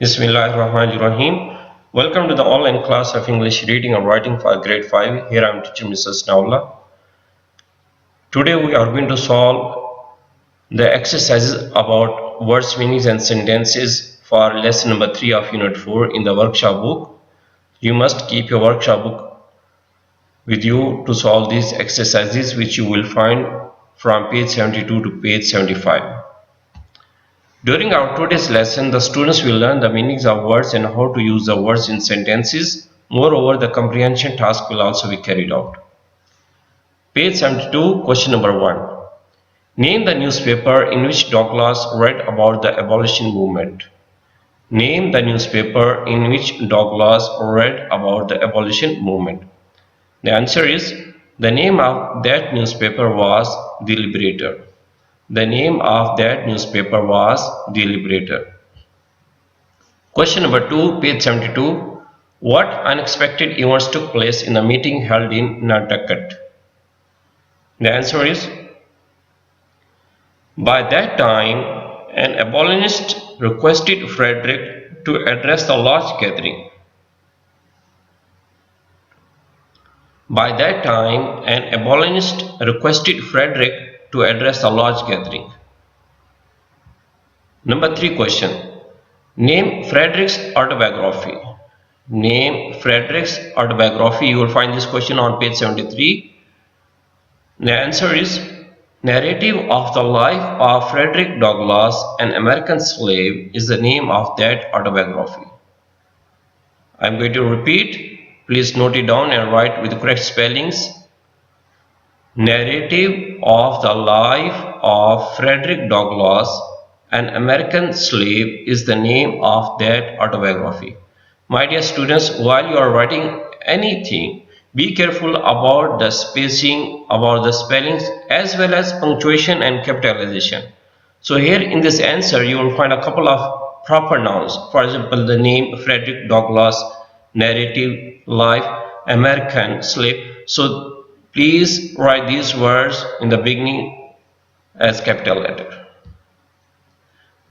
Bismillahirrahmanirrahim. Welcome to the online class of English Reading and Writing for Grade 5. Here I am teacher Mrs. Naula. Today we are going to solve the exercises about words, meanings and sentences for lesson number 3 of Unit 4 in the workshop book. You must keep your workshop book with you to solve these exercises, which you will find from page 72 to page 75. During our today's lesson, the students will learn the meanings of words and how to use the words in sentences. Moreover, the comprehension task will also be carried out. Page 72, question number 1. Name the newspaper in which Douglas read about the abolition movement. Name the newspaper in which Douglas read about the abolition movement. The answer is, the name of that newspaper was The Liberator. The name of that newspaper was The Liberator. Question number 2, page 72. What unexpected events took place in the meeting held in Nantucket? The answer is, by that time, an abolitionist requested Frederick to address the large gathering. By that time, an abolitionist requested Frederick to address a large gathering. Number 3 question. Name Frederick's autobiography. Name Frederick's autobiography. You will find this question on page 73. The answer is, Narrative of the Life of Frederick Douglass, an American Slave, is the name of that autobiography. I am going to repeat. Please note it down and write with the correct spellings. Narrative of the Life of Frederick Douglass, an American Slave, is the name of that autobiography. My dear students, while you are writing anything, be careful about the spacing, about the spellings, as well as punctuation and capitalization. So here in this answer, you will find a couple of proper nouns. For example, the name Frederick Douglass, narrative, life, American slave. So please write these words in the beginning as capital letter.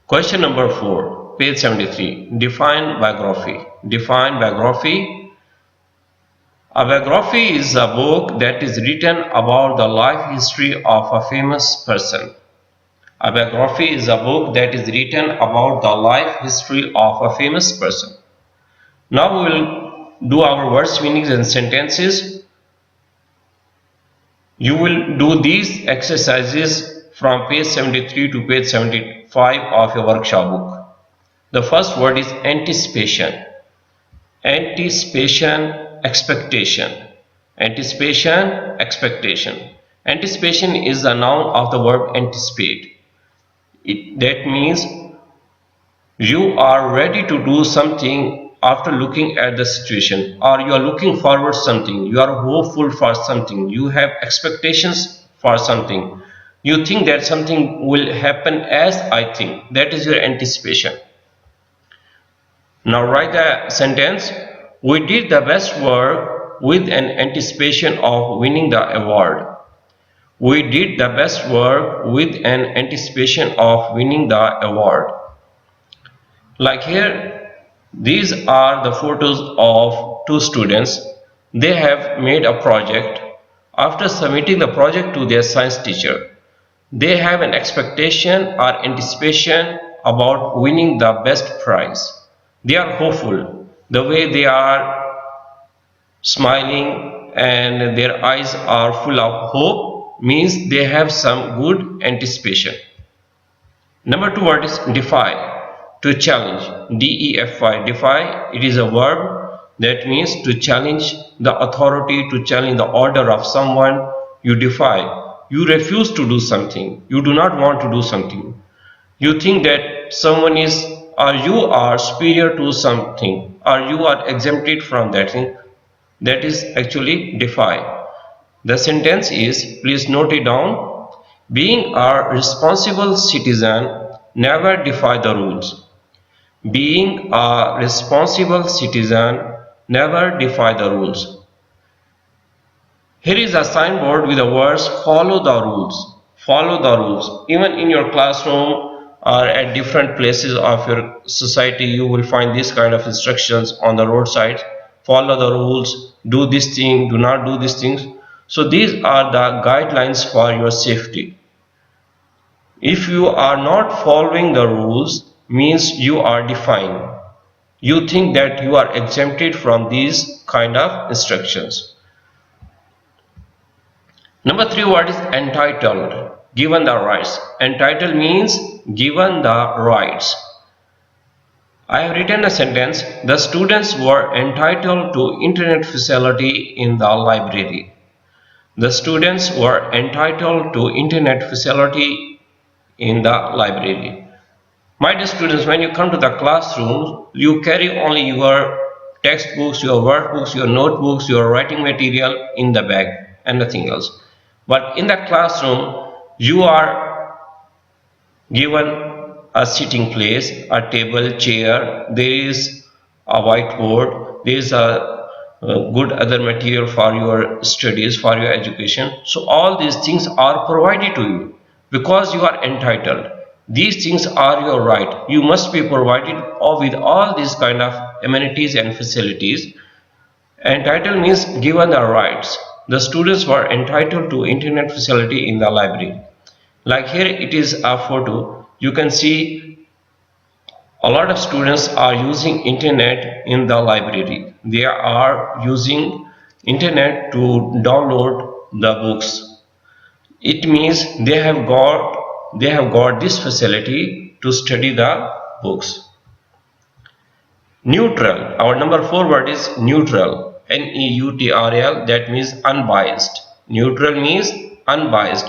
Question number 4, page 73. Define biography. Define biography. A biography is a book that is written about the life history of a famous person. A biography is a book that is written about the life history of a famous person. Now we will do our words, meanings and sentences. You will do these exercises from page 73 to page 75 of your workshop book. The first word is anticipation. Anticipation, expectation. Anticipation, expectation. Anticipation is the noun of the verb anticipate. That means you are ready to do something after looking at the situation, or you are looking forward to something, you are hopeful for something, you have expectations for something, you think that something will happen as I think. That is your anticipation. Now write the sentence. We did the best work with an anticipation of winning the award. We did the best work with an anticipation of winning the award. Like here, these are the photos of two students. They have made a project. After submitting the project to their science teacher, they have an expectation or anticipation about winning the best prize. They are hopeful. The way they are smiling and their eyes are full of hope means they have some good anticipation. Number 2 word is defy. To challenge. DEFY. Defy. It is a verb that means to challenge the authority, to challenge the order of someone. You defy. You refuse to do something. You do not want to do something. You think that someone is, or you are superior to something, or you are exempted from that thing. That is actually defy. The sentence is, please note it down. Being a responsible citizen, never defy the rules. Being a responsible citizen, never defy the rules. Here is a signboard with the words follow the rules. Follow the rules. Even in your classroom, or at different places of your society, you will find this kind of instructions on the roadside. Follow the rules, do this thing, do not do these things. So these are the guidelines for your safety. If you are not following the rules, means you are defying. You think that you are exempted from these kind of instructions. Number 3 word is entitled, given the rights. Entitled means given the rights. I have written a sentence, the students were entitled to internet facility in the library. The students were entitled to internet facility in the library. My dear students, when you come to the classroom, you carry only your textbooks, your workbooks, your notebooks, your writing material in the bag and nothing else. But in the classroom, you are given a sitting place, a table, chair, there is a whiteboard, there is a good other material for your studies, for your education. So all these things are provided to you because you are entitled. These things are your right. You must be provided with all these kind of amenities and facilities. Entitled means given the rights. The students were entitled to internet facility in the library. Like here it is a photo. You can see a lot of students are using internet in the library. They are using internet to download the books. It means they have got this facility to study the books. Neutral. Our number 4 word is neutral. Neutral. That means unbiased. Neutral means unbiased.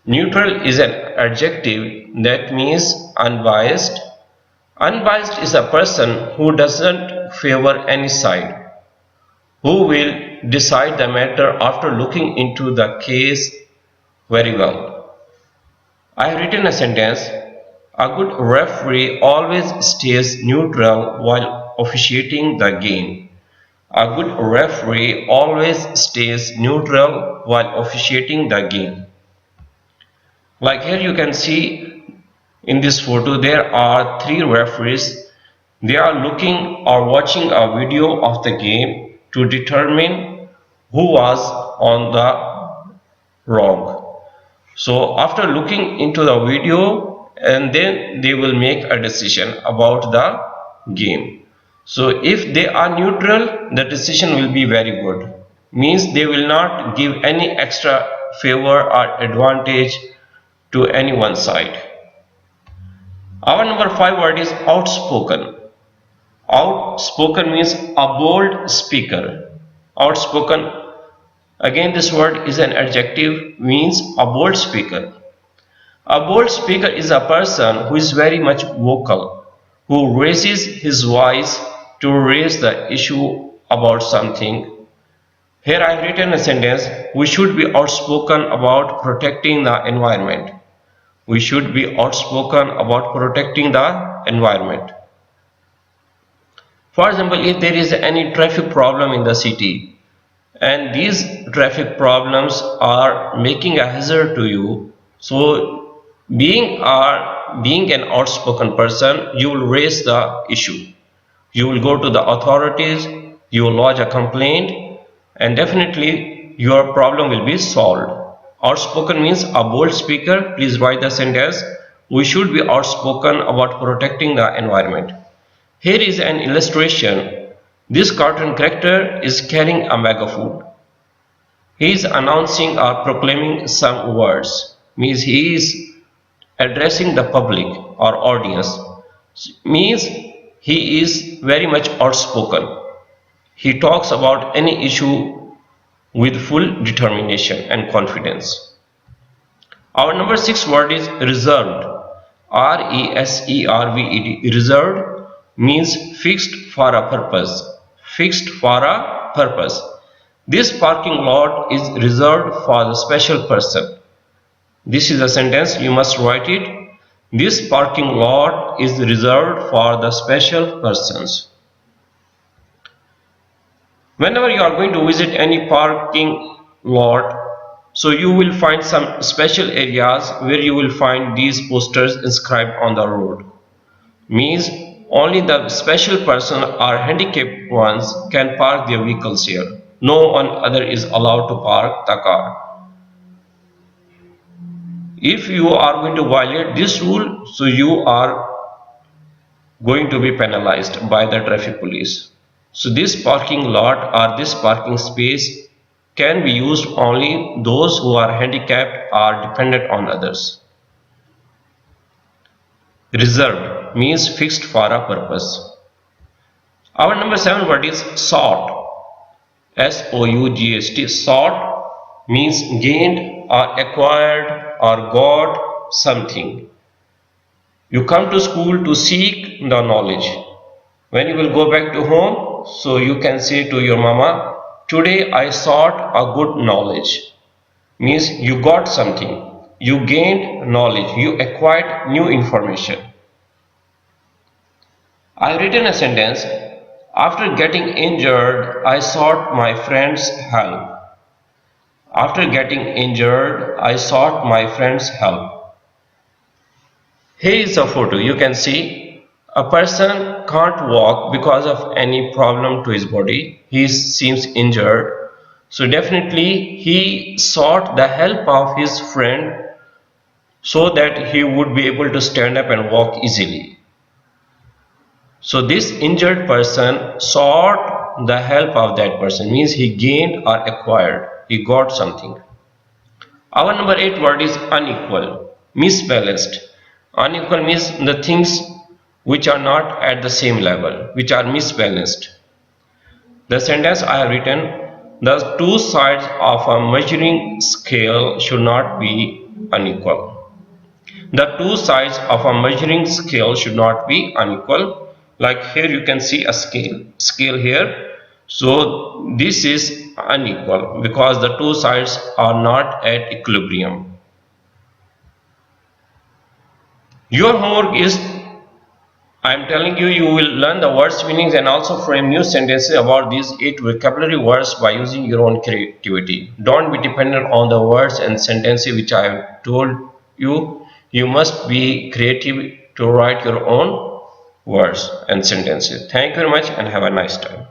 Neutral is an adjective that means unbiased. Unbiased is a person who doesn't favor any side, who will decide the matter after looking into the case very well. I have written a sentence, a good referee always stays neutral while officiating the game. A good referee always stays neutral while officiating the game. Like here you can see in this photo there are 3 referees. They are looking or watching a video of the game to determine who was on the wrong. So after looking into the video, and then they will make a decision about the game. So if they are neutral, the decision will be very good. Means they will not give any extra favor or advantage to any one side. Our number 5 word is outspoken. Outspoken means a bold speaker. Outspoken, again this word is an adjective, means a bold speaker. A bold speaker is a person who is very much vocal, who raises his voice to raise the issue about something. Here I have written a sentence, we should be outspoken about protecting the environment. We should be outspoken about protecting the environment. For example, if there is any traffic problem in the city and these traffic problems are making a hazard to you, so being an outspoken person, you will raise the issue. You will go to the authorities, you will lodge a complaint, and definitely your problem will be solved. Outspoken means a bold speaker. Please write the sentence, we should be outspoken about protecting the environment. Here is an illustration. This cartoon character is carrying a megaphone. He is announcing or proclaiming some words. Means he is addressing the public or audience. Means he is very much outspoken. He talks about any issue with full determination and confidence. Our number 6 word is reserved. Reserved. Reserved means fixed for a purpose. Fixed for a purpose. This parking lot is reserved for the special person. This is a sentence, you must write it. This parking lot is reserved for the special persons. Whenever you are going to visit any parking lot, So you will find some special areas where you will find these posters inscribed on the road. Means only the special person or handicapped ones can park their vehicles here. No one other is allowed to park the car. If you are going to violate this rule, so you are going to be penalized by the traffic police. So this parking lot or this parking space can be used only those who are handicapped or dependent on others. Reserved means fixed for a purpose. Our number 7 word is sought. S-O-U-G-H-T. Sought means gained or acquired or got something. You come to school to seek the knowledge. When you will go back to home, so you can say to your mama, today I sought a good knowledge. Means you got something. You gained knowledge. You acquired new information. I have written a sentence. After getting injured, I sought my friend's help. After getting injured, I sought my friend's help. Here is a photo. You can see a person can't walk because of any problem to his body. He seems injured. So definitely he sought the help of his friend so that he would be able to stand up and walk easily. So this injured person sought the help of that person, means he gained or acquired, he got something. Our number 8 word is unequal, misbalanced. Unequal means the things which are not at the same level, which are misbalanced. The sentence I have written, the two sides of a measuring scale should not be unequal. The two sides of a measuring scale should not be unequal. Like here you can see a scale here. So this is unequal because the two sides are not at equilibrium. Your homework is, I am telling you, you will learn the words meanings and also frame new sentences about these 8 vocabulary words by using your own creativity. Don't be dependent on the words and sentences which I have told you. You must be creative to write your own words and sentences. Thank you very much and have a nice time.